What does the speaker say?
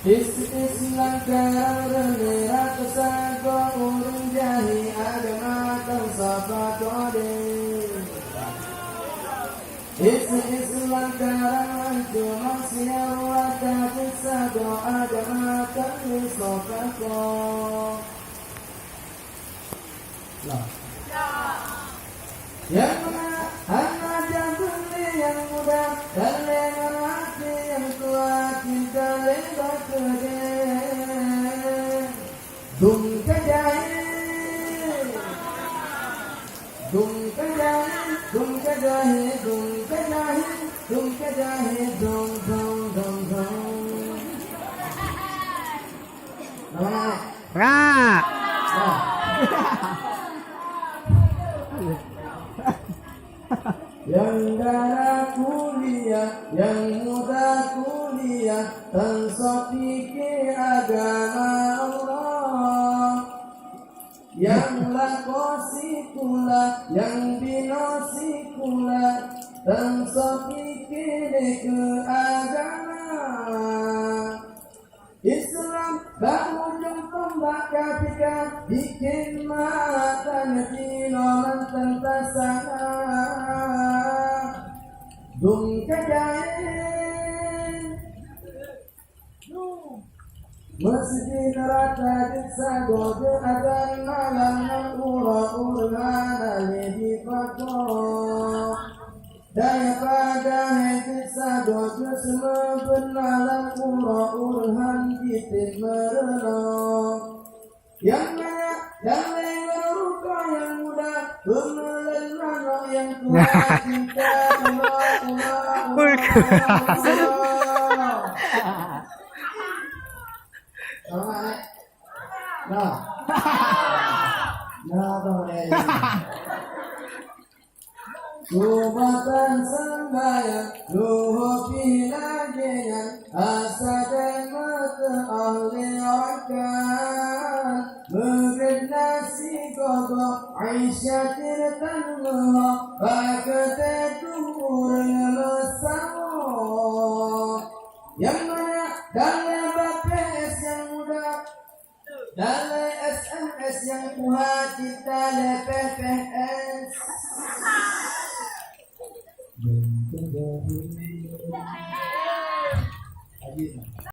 Islam karang renera kesago urung jahi agama tersapa kode. Islam karang cuma siar wata kesago agama tersapa kode. Yang mana anak jantungnya yang muda dan lengan hati yang kuat cinta lebat kerja. Dum kejahit, dum kejahit, dum kejahit, dum kejahit, dum kejahit, dum dum dum dum. Ra. Yang darah kuliah, yang muda kuliah, tanpa fikir agama Allah. Yang lakosi kula, yang binosi kula, tanpa fikir ke agama. Islam berujung tombak ketika bikin mata netinon tentasana. Dum kejahit, meski neraka disago akan malam yang ura-urana lebih pokok. Daripada hati sadonya semua benalang ura-urhan kita merenung. Yang banyak yang leluhur yang muda, pemelan rano yang tua kita Subatan sembahyang, luhur pilajengan, asa dan mata ahli akan. Berid nasi kodok, Aisyah tirtan luha, bakatnya tumur lesamo. Yang mana dalam BPS yang muda, dalam SMS yang kuat, kita PPS. Aji